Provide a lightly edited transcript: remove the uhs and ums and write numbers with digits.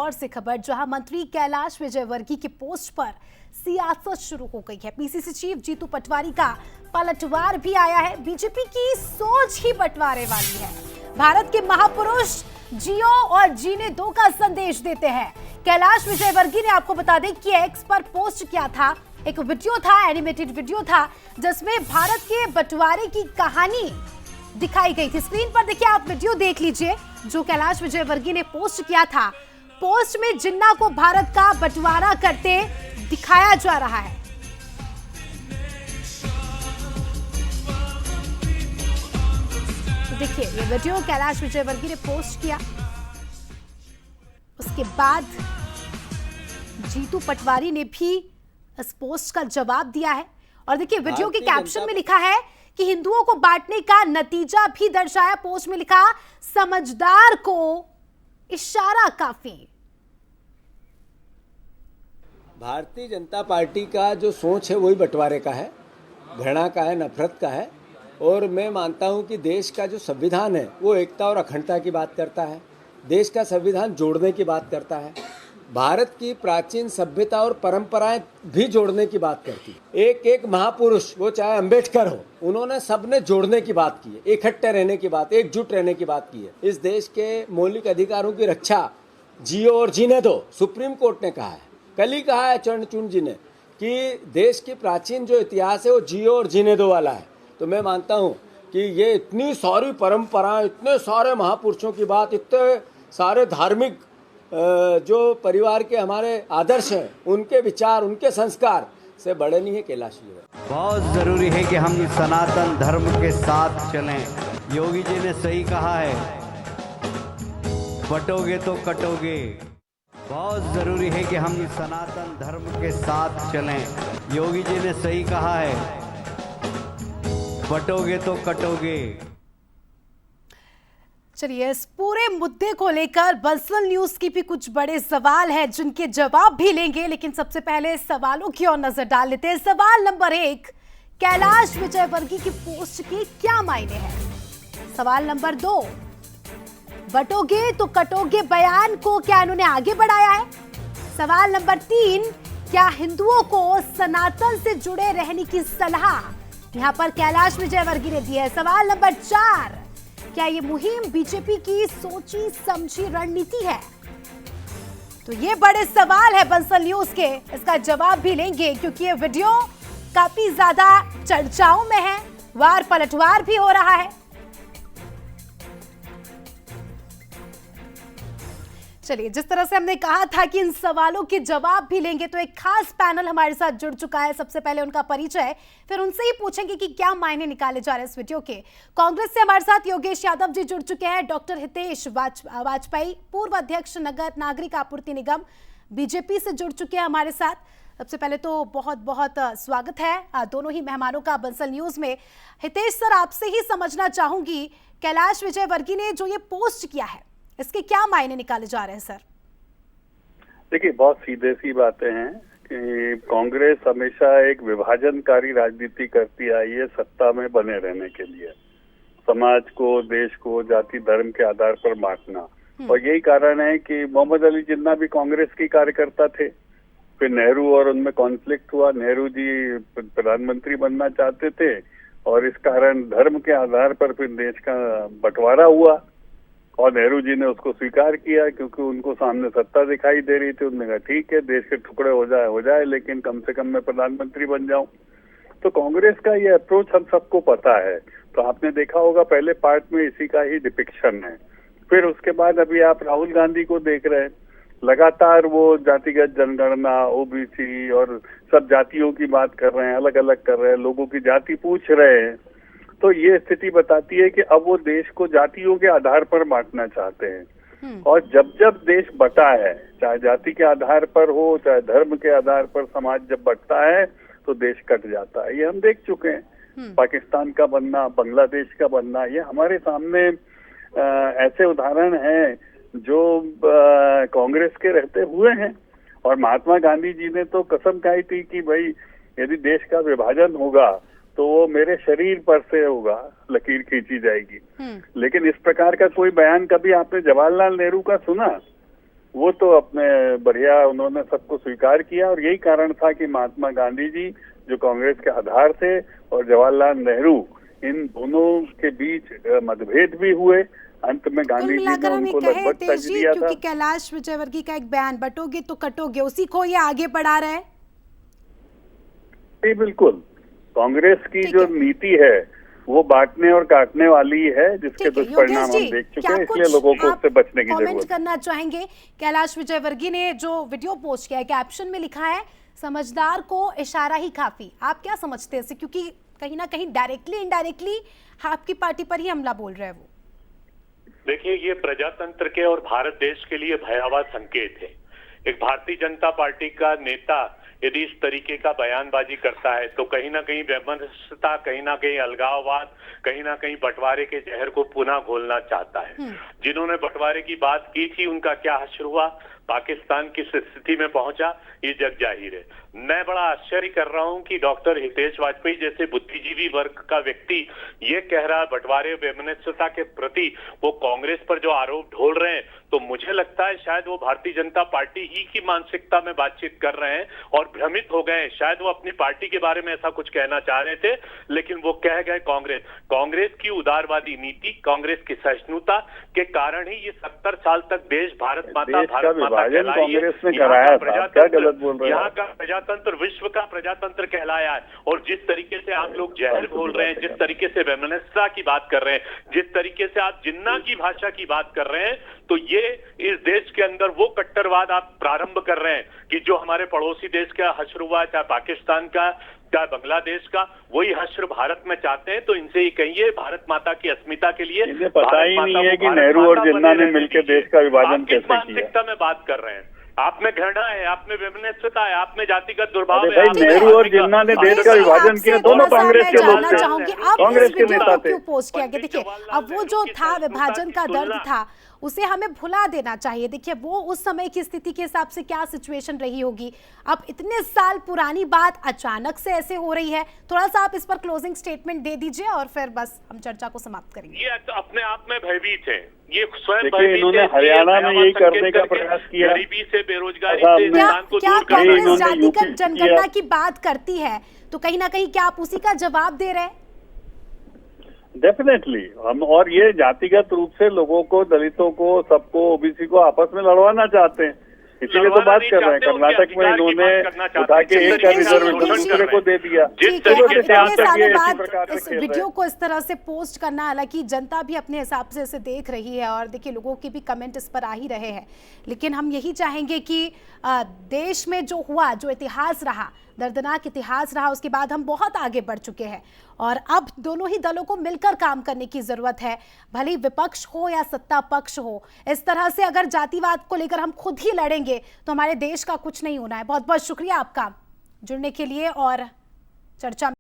इंदौर से खबर, जहां मंत्री कैलाश विजयवर्गीय के पोस्ट पर सियासत शुरू हो गई है। पीसीसी चीफ जीतू पटवारी का पलटवार भी आया है। बीजेपी की सोच ही बंटवारे वाली है। भारत के महापुरुष जियो और जीने दो का संदेश देते हैं। कैलाश विजयवर्गीय ने, आपको बता दें कि एक्स पर पोस्ट किया था, एक वीडियो था, एनिमेटेड वीडियो था, जिसमें भारत के बंटवारे की कहानी दिखाई गई थी। स्क्रीन पर देखिए, आप वीडियो देख लीजिए जो कैलाश विजयवर्गीय ने पोस्ट किया था। पोस्ट में जिन्ना को भारत का बंटवारा करते दिखाया जा रहा है। तो देखिए, ये वीडियो कैलाश विजयवर्गीय ने पोस्ट किया, उसके बाद जीतू पटवारी ने भी इस पोस्ट का जवाब दिया है। और देखिए, वीडियो के कैप्शन में लिखा है कि हिंदुओं को बांटने का नतीजा भी दर्शाया। पोस्ट में लिखा, समझदार को इशारा काफी। भारतीय जनता पार्टी का जो सोच है वही बंटवारे का है, घृणा का है, नफरत का है। और मैं मानता हूं कि देश का जो संविधान है वो एकता और अखंडता की बात करता है। देश का संविधान जोड़ने की बात करता है। भारत की प्राचीन सभ्यता और परंपराएं भी जोड़ने की बात करती है। एक एक महापुरुष, वो चाहे अंबेडकर हो, उन्होंने सबने जोड़ने की बात की है, इकट्ठे रहने की बात, एकजुट रहने की बात की है। इस देश के मौलिक अधिकारों की रक्षा जियो और जीने दो, सुप्रीम कोर्ट ने कहा है। कल ही कहा है चरणचूड़ जी ने कि देश की प्राचीन जो इतिहास है वो जियो और जीने दो वाला है। तो मैं मानता हूँ कि ये इतनी सारी परंपराएं, इतने सारे महापुरुषों की बात, इतने सारे धार्मिक जो परिवार के हमारे आदर्श हैं, उनके विचार, उनके संस्कार से बड़े नहीं है कैलाश जी। बहुत जरूरी है कि हम सनातन धर्म के साथ चलें। योगी जी ने सही कहा है, बटोगे तो कटोगे। बहुत जरूरी है कि हम सनातन धर्म के साथ चलें। योगी जी ने सही कहा है, बटोगे तो कटोगे। चलिए, इस पूरे मुद्दे को लेकर बंसल न्यूज की भी कुछ बड़े सवाल हैं जिनके जवाब भी लेंगे, लेकिन सबसे पहले सवालों की ओर नजर डाल लेते हैं। सवाल नंबर 1, कैलाश विजयवर्गीय की पोस्ट के क्या मायने हैं? सवाल नंबर 2, बटोगे तो कटोगे बयान को क्या इन्होंने आगे बढ़ाया है? सवाल नंबर 3, क्या हिंदुओं को सनातन से जुड़े रहने की सलाह यहां पर कैलाश विजयवर्गीय ने दी है? सवाल नंबर 4, क्या ये मुहिम बीजेपी की सोची समझी रणनीति है? तो ये बड़े सवाल है बंसल न्यूज के, इसका जवाब भी लेंगे क्योंकि ये वीडियो काफी ज्यादा चर्चाओं में है, वार पलटवार भी हो रहा है। चलिए, जिस तरह से हमने कहा था कि इन सवालों के जवाब भी लेंगे, तो एक खास पैनल हमारे साथ जुड़ चुका है। सबसे पहले उनका परिचय, फिर उनसे ही पूछेंगे कि क्या मायने निकाले जा रहे हैं इस वीडियो के। कांग्रेस से हमारे साथ योगेश यादव जी जुड़ चुके हैं। डॉक्टर हितेश वाजपेयी, पूर्व अध्यक्ष नगर नागरिक आपूर्ति निगम, बीजेपी से जुड़ चुके हैं हमारे साथ। सबसे पहले तो बहुत बहुत स्वागत है दोनों ही मेहमानों का बंसल न्यूज में। हितेश सर, आपसे ही समझना चाहूंगी, कैलाश विजयवर्गीय ने जो ये पोस्ट किया है, इसके क्या मायने निकाले जा रहे हैं सर? देखिए, बहुत सीधे सी बातें हैं कि कांग्रेस हमेशा एक विभाजनकारी राजनीति करती आई है सत्ता में बने रहने के लिए। समाज को, देश को जाति धर्म के आधार पर बांटना। और यही कारण है कि मोहम्मद अली जिन्ना भी कांग्रेस की कार्यकर्ता थे, फिर नेहरू और उनमें कॉन्फ्लिक्ट हुआ। नेहरू जी प्रधानमंत्री बनना चाहते थे और इस कारण धर्म के आधार पर फिर देश का बंटवारा हुआ और नेहरू जी ने उसको स्वीकार किया क्योंकि उनको सामने सत्ता दिखाई दे रही थी। उन्होंने कहा ठीक है, देश के टुकड़े हो जाए लेकिन कम से कम मैं प्रधानमंत्री बन जाऊं। तो कांग्रेस का ये अप्रोच हम सबको पता है। तो आपने देखा होगा पहले पार्ट में इसी का ही डिपिक्शन है। फिर उसके बाद अभी आप राहुल गांधी को देख रहे हैं, लगातार वो जातिगत जनगणना, ओबीसी और सब जातियों की बात कर रहे हैं, अलग अलग कर रहे हैं, लोगों की जाति पूछ रहे हैं। तो ये स्थिति बताती है कि अब वो देश को जातियों के आधार पर बांटना चाहते हैं। और जब जब देश बटा है, चाहे जाति के आधार पर हो, चाहे धर्म के आधार पर, समाज जब बटता है तो देश कट जाता है। ये हम देख चुके हैं, पाकिस्तान का बनना, बांग्लादेश का बनना, ये हमारे सामने ऐसे उदाहरण हैं जो कांग्रेस के रहते हुए हैं। और महात्मा गांधी जी ने तो कसम खाई थी कि भाई यदि देश का विभाजन होगा तो वो मेरे शरीर पर से होगा, लकीर खींची जाएगी। लेकिन इस प्रकार का कोई बयान कभी आपने जवाहरलाल नेहरू का सुना? वो तो अपने बढ़िया उन्होंने सबको स्वीकार किया, और यही कारण था कि महात्मा गांधी जी जो कांग्रेस के आधार थे और जवाहरलाल नेहरू, इन दोनों के बीच मतभेद भी हुए। अंत में कुल गांधी जी मिलाकर ने हम ये उनको कहें लगभग तेज तज जी, दिया था। क्योंकि कैलाश विजयवर्गीय का एक बयान, बटोगे तो कटोगे, उसी को ये आगे बढ़ा रहा है। जी बिल्कुल, कांग्रेस की ठीक जो है। नीति है वो बांटने और काटने वाली है, जिसके ठीक है, दुष्परिणाम योगेश जी, हम देख चुके क्या हैं, इसलिए कुछ लोगों को आप उससे बचने की कमेंट जरूरत है। करना चाहेंगे? कैलाश विजयवर्गीय ने जो वीडियो पोस्ट किया है, कैप्शन में लिखा है समझदार को इशारा ही काफी। आप क्या समझते हैं इससे, क्योंकि कहीं ना कहीं डायरेक्टली इनडायरेक्टली आपकी पार्टी पर ही हमला बोल रहे हैं वो। देखिए, ये प्रजातंत्र के और भारत देश के लिए भयावह संकेत है। एक भारतीय जनता पार्टी का नेता यदि इस तरीके का बयानबाजी करता है तो कहीं ना कहीं वैमनस्यता, कहीं ना कहीं अलगाववाद, कहीं ना कहीं बंटवारे के जहर को पुनः घोलना चाहता है। जिन्होंने बंटवारे की बात की थी उनका क्या हश्र हुआ, पाकिस्तान किस स्थिति में पहुंचा, ये जग जाहिर है। मैं बड़ा आश्चर्य कर रहा हूं कि डॉक्टर हितेश वाजपेयी जैसे बुद्धिजीवी वर्ग का व्यक्ति ये कह रहा है बंटवारे वैमनस्यता के प्रति वो कांग्रेस पर जो आरोप ढोल रहे हैं, तो मुझे लगता है शायद वो भारतीय जनता पार्टी ही की मानसिकता में बातचीत कर रहे हैं और भ्रमित हो गए हैं। शायद वो अपनी पार्टी के बारे में ऐसा कुछ कहना चाह रहे थे, लेकिन वो कह गए कांग्रेस की उदारवादी नीति, कांग्रेस की सहिष्णुता के कारण ही ये 70 साल तक देश भारत माता विभाजन कहलाई है। कांग्रेस ने कराया था, क्या गलत बोल रहे हैं? यहाँ का प्रजातंत्र विश्व का प्रजातंत्र कहलाया है, और जिस तरीके से आप लोग जहर घोल रहे हैं, जिस तरीके से वैमनस्यता की बात कर रहे हैं, जिस तरीके से आप जिन्ना की भाषा की बात कर रहे हैं, तो ये इस देश के अंदर वो कट्टरवाद आप प्रारंभ कर रहे हैं कि जो हमारे पड़ोसी देश का हश्र हुआ, चाहे पाकिस्तान का, चाहे बांग्लादेश का, वही हश्र भारत में चाहते हैं। तो इनसे ये कहिए भारत माता की अस्मिता के लिए इन्हें पता ही नहीं है कि नेहरू और जिन्ना ने मिलकर देश का विभाजन कैसे किया। मानसिकता में बात कर रहे हैं, आप में घृणा है, आप में वैमनस्यता है, आप में जातिगत दुर्भाव है। भाई नेहरू और जिन्ना ने देश का विभाजन किया, दोनों कांग्रेस के लोग थे, कांग्रेस के नेता थे। क्यों पोस्ट किया गया? देखिए, अब वो जो था विभाजन का दर्द था, उसे हमें भुला देना चाहिए। देखिए, वो उस समय की स्थिति के हिसाब से क्या सिचुएशन रही होगी। अब इतने साल पुरानी बात अचानक से ऐसे हो रही है। थोड़ा सा आप इस पर क्लोजिंग स्टेटमेंट दे दीजिए और फिर बस हम चर्चा को समाप्त करेंगे। ये अपने आप में भयभीत है, ये स्वयं देखिए, इन्होंने हरियाणा में यही करने का प्रयास किया, गरीबी से, बेरोजगारी से इंसान को क्या दूर करना। कांग्रेस जातिगत जनगणना की बात करती है तो कहीं ना कहीं क्या आप उसी का जवाब दे रहे हैं? डेफिनेटली हम, और ये जातिगत रूप से लोगों को, दलितों को, सबको, ओबीसी को आपस में लड़वाना चाहते हैं, इसीलिए तो बात कर रहे हैं। कर्नाटक में इन्होंने उठा के एक का रिजर्वेशन दूसरे को दे दिया। इस वीडियो को इस तरह से पोस्ट करना, हालांकि जनता भी अपने हिसाब से इसे देख रही है और देखिए लोगों के भी कमेंट इस पर आ ही रहे हैं, लेकिन हम यही चाहेंगे कि देश में जो हुआ, जो इतिहास रहा, दर्दनाक इतिहास रहा, उसके बाद हम बहुत आगे बढ़ चुके हैं और अब दोनों ही दलों को मिलकर काम करने की जरूरत है, भले विपक्ष हो या सत्ता पक्ष हो। इस तरह से अगर जातिवाद को लेकर हम खुद ही लड़ेंगे तो हमारे देश का कुछ नहीं होना है। बहुत बहुत शुक्रिया आपका जुड़ने के लिए और चर्चा